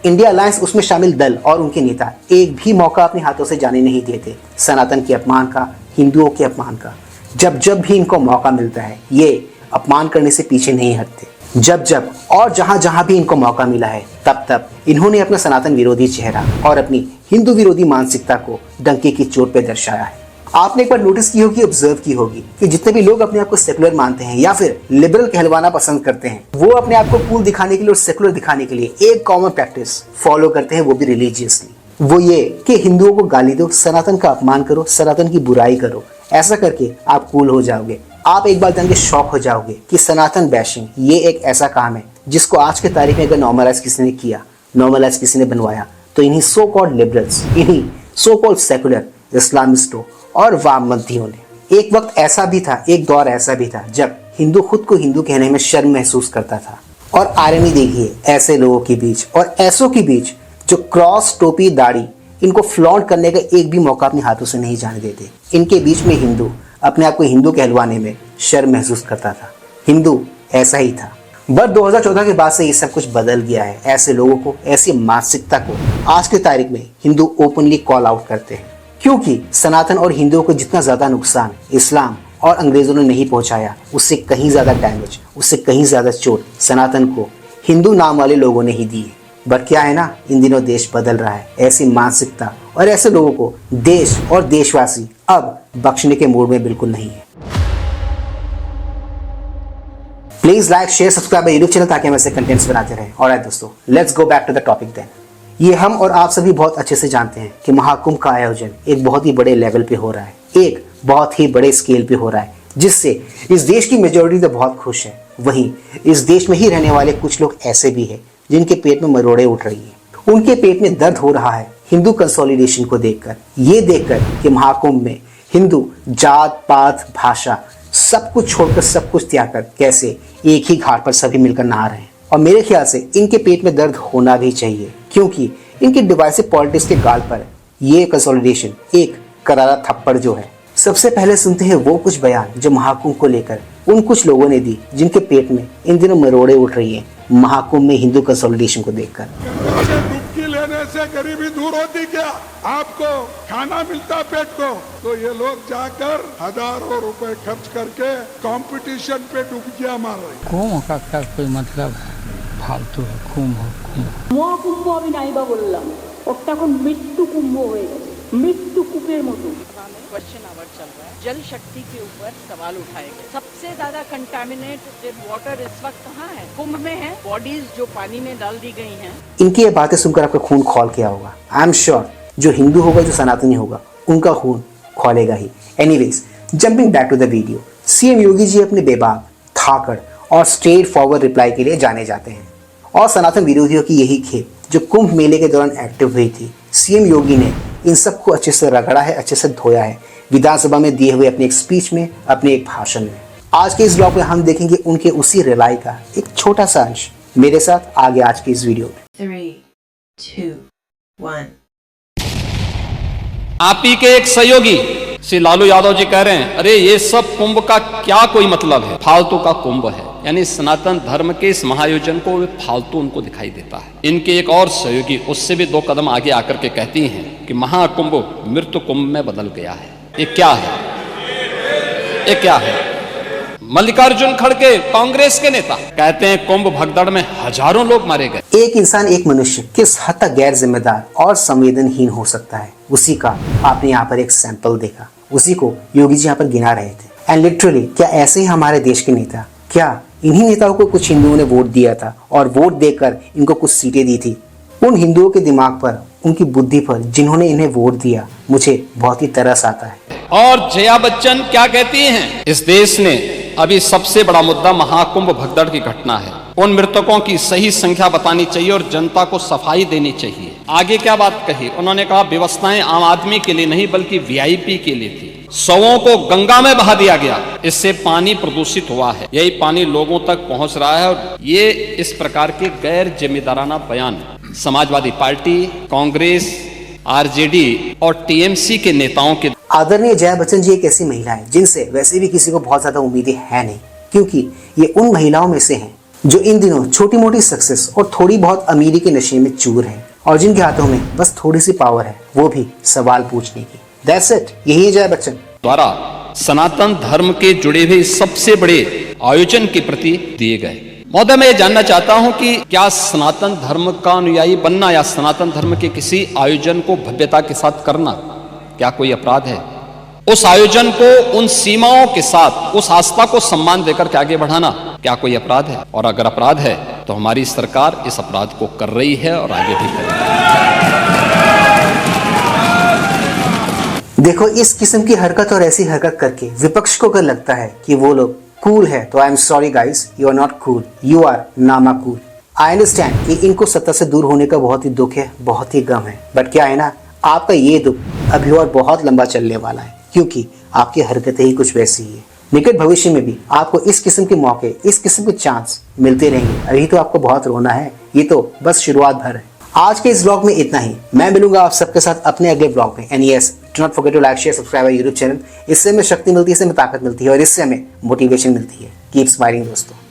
India alliance उसमें शामिल दल और उनके नेता एक भी मौका अपने हाथों से जाने नहीं देते सनातन के अपमान का, हिंदुओं के अपमान का। जब जब भी इनको मौका मिलता है ये अपमान करने से पीछे नहीं हटते। जब जब और जहां जहां भी इनको मौका मिला है तब तब इन्होंने अपना सनातन विरोधी चेहरा और अपनी हिंदू विरोधी मानसिकता को डंके की चोट पे दर्शाया है। आपने एक बार नोटिस की होगी, ऑब्जर्व की होगी कि जितने भी लोग अपने आप को सेकुलर मानते हैं या फिर लिबरल कहलवाना पसंद करते हैं, वो अपने आप को कूल दिखाने के लिए और सेकुलर दिखाने के लिए एक कॉमन प्रैक्टिस फॉलो करते हैं, वो भी रिलीजियसली। वो ये कि हिंदुओं को गाली दो, सनातन का अपमान करो, सनातन की बुराई करो। ऐसा करके आप कूल हो जाओगे। आप एक बार जान के शॉक हो जाओगे कि सनातन बैशिंग ये एक ऐसा काम है जिसको आज के तारीख में अगर नॉर्मलाइज किसी ने किया, नॉर्मलाइज किसी ने बनवाया, तो इन्हीं सो कॉल्ड लिबरल्स, इन्हीं सो कॉल्ड सेकुलर इस्लामिस्टों और वामपंथियों ने। एक वक्त ऐसा भी था, एक दौर ऐसा भी था जब हिंदू खुद को हिंदू कहने में शर्म महसूस करता था। और आयरनी देखिए, ऐसे लोगों के बीच और ऐसों के बीच जो क्रॉस, टोपी, दाढ़ी इनको फ्लॉन्ट करने का एक भी मौका अपने हाथों से नहीं जाने देते। इनके बीच में हिंदू अपने आप को हिंदू कहलवाने में शर्म महसूस करता था। हिंदू ऐसा ही था। बट 2014 के बाद से ये सब कुछ बदल गया है। ऐसे लोगों को, ऐसी मानसिकता को आज की तारीख में हिंदू ओपनली कॉल आउट करते हैं, क्योंकि सनातन और हिंदुओं को जितना ज्यादा नुकसान इस्लाम और अंग्रेजों ने नहीं पहुंचाया, उससे कहीं ज्यादा डैमेज, उससे कहीं ज्यादा चोट सनातन को हिंदू नाम वाले लोगों ने ही दी है। बट क्या है ना, इन दिनों देश बदल रहा है। ऐसी मानसिकता और ऐसे लोगों को देश और देशवासी अब बख्शने के मूड में बिल्कुल नहीं है। Please like, share, subscribe YouTube channel ताकि हम ऐसे कंटेंट्स बनाते रहें। ऑलराइट दोस्तों, let's go back to the topic then. ये हम और आप सभी बहुत अच्छे से जानते हैं कि महाकुंभ का आयोजन एक बहुत ही बड़े लेवल पे हो रहा है, एक बहुत ही बड़े स्केल पे हो रहा है, जिससे इस देश की मेजॉरिटी तो बहुत खुश है। वहीं इस देश में ही रहने वाले कुछ लोग ऐसे भी हैं जिनके पेट में मरोड़े उठ रही है। उनके पेट में दर्द हो रहा है हिंदू कंसोलिडेशन को देखकर, ये देखकर कि महाकुंभ में हिंदू जात पात भाषा सब कुछ छोड़कर, सब कुछ त्याग कर कैसे एक ही घाट पर सभी मिलकर नहा रहे हैं। और मेरे ख्याल से इनके पेट में दर्द होना भी चाहिए, क्योंकि इनकी डिवाइसिव पॉलिटिक्स के गाल पर ये कंसोलिडेशन एक करारा थप्पड़ जो है। सबसे पहले सुनते हैं वो कुछ बयान जो महाकुंभ को लेकर उन कुछ लोगों ने दी जिनके पेट में इन दिनों मरोड़े उठ रही है महाकुंभ में हिंदू कंसोलिडेशन को देखकर। डुबकी लेने से गरीबी दूर होती क्या? आपको खाना मिलता पेट को, तो ये लोग जाकर हजारों रुपए खर्च करके कंपटीशन पे डुबकियां मार रहे। कुंभ का क्या कोई मतलब है? फालतू है कुंभ। মহাকুম্ভ আমি নাইবা বললাম, ওটা এখন মৃত্যু কুম্ভ হয়ে গেছে, মৃত্যু কূপের মতো। क्वेश्चन आवर चल रहा है, जल शक्ति के ऊपर सवाल उठाए गए। सबसे ज्यादा कंटामिनेटेड वाटर इस वक्त कहाँ है? कुंभ में है। बॉडीज जो पानी में डाल दी गई हैं। इनकी ये बातें सुनकर आपका खून खौल गया होगा। आई एम श्योर जो हिंदू होगा, जो सनातनी होगा, उनका खून खौलेगा ही। Anyways, jumping back to the video, CM Yogi ji अपने बेबाक, थाकड़ और स्ट्रेट फॉरवर्ड रिप्लाई के लिए जाने जाते हैं। और सनातन विरोधियों की यही खेप जो कुंभ मेले के दौरान एक्टिव हुई थी, सीएम योगी ने इन सबको अच्छे से रगड़ा है, अच्छे से धोया है विधानसभा में दिए हुए अपने एक स्पीच में, अपने एक भाषण में। आज के इस ब्लॉग में हम देखेंगे उनके उसी रिलाई का एक छोटा सा अंश। मेरे साथ आगे आज की इस वीडियो में। 3, 2, 1। आप ही के एक सहयोगी श्री लालू यादव जी कह रहे हैं, अरे ये सब कुंभ का क्या कोई मतलब है, फालतू का कुंभ है। यानी सनातन धर्म के इस महायोजन को वे फालतू उनको दिखाई देता है। इनके एक और सहयोगी उससे भी 2 कदम आगे आकर के कहती हैं कि महाकुंभ मृत्यु कुंभ में बदल गया है। ये क्या है? ये क्या है? मल्लिकार्जुन खड़गे कांग्रेस के नेता कहते हैं कुंभ भगदड़ में हजारों लोग मारे गए। एक इंसान, एक मनुष्य किस हद तक गैर जिम्मेदार और संवेदनहीन हो सकता है, उसी का आपने यहाँ पर एक सैंपल देखा। उसी को योगी जी यहाँ पर गिना रहे थे। एंड लिटरली क्या ऐसे ही हमारे देश के नेता, क्या इन्हीं नेताओं को कुछ हिंदुओं ने वोट दिया था और वोट देकर इनको कुछ सीटें दी थी? उन हिंदुओं के दिमाग पर, उनकी बुद्धि पर जिन्होंने इन्हें वोट दिया, मुझे बहुत ही तरस आता है। और जया बच्चन क्या कहती हैं? इस देश ने अभी सबसे बड़ा मुद्दा महाकुंभ भगदड़ की घटना है। उन मृतकों की सही संख्या बतानी चाहिए और जनता को सफाई देनी चाहिए। आगे क्या बात कही उन्होंने? कहा व्यवस्थाएं आम आदमी के लिए नहीं बल्कि वीआईपी के लिए थी। शवों को गंगा में बहा दिया गया, इससे पानी प्रदूषित हुआ है। यही पानी लोगों तक पहुंच रहा है। और ये इस प्रकार के गैर जिम्मेदाराना बयान समाजवादी पार्टी, कांग्रेस, आरजेडी और टीएमसी के नेताओं के। आदरणीय जया बच्चन जी एक ऐसी महिला है जिनसे वैसे भी किसी को बहुत ज्यादा उम्मीदें है नहीं, क्योंकि ये उन महिलाओं में से हैं जो इन दिनों छोटी मोटी सक्सेस और थोड़ी बहुत अमीरी के नशे में चूर हैं और जिनके हाथों में बस थोड़ी सी पावर है, वो भी सवाल पूछने की। That's it, यही है जया बच्चन। द्वारा सनातन धर्म के जुड़े हुए सबसे बड़े आयोजन के प्रति दिए गए। महोदय, मैं ये जानना चाहता हूं कि क्या सनातन धर्म का अनुयायी बनना या सनातन धर्म के किसी आयोजन को भव्यता के साथ करना क्या कोई अपराध है? उस आयोजन को उन सीमाओं के साथ उस आस्था को सम्मान देकर के आगे बढ़ाना क्या कोई अपराध है? और अगर अपराध है तो हमारी सरकार इस अपराध को कर रही है और आगे भी करेगी। देखो, इस किस्म की हरकत और ऐसी हरकत करके विपक्ष को अगर लगता है कि वो लोग कूल है तो I am sorry guys, you are not cool, you are नामा कूल। आई अंडरस्टैंड कि इनको सत्ता से दूर होने का बहुत ही दुख है, बहुत ही गम है, बट क्या है ना, आपका ये दुख अभी और बहुत लंबा चलने वाला है क्योंकि आपकी हरकतें ही कुछ वैसी ही है। निकट भविष्य में भी आपको इस किस्म के मौके, इस किस्म के चांस मिलते रहेंगे। अभी तो आपको बहुत रोना है, ये तो बस शुरुआत भर है। आज के इस ब्लॉग में इतना ही। मैं मिलूंगा आप सबके साथ अपने अगले ब्लॉग में। And yes, do not forget to like, share, subscribe YouTube channel. इससे हमें शक्ति मिलती है, इससे हमें ताकत मिलती है और इससे हमें मोटिवेशन मिलती है। कीप स्माइलिंग दोस्तों।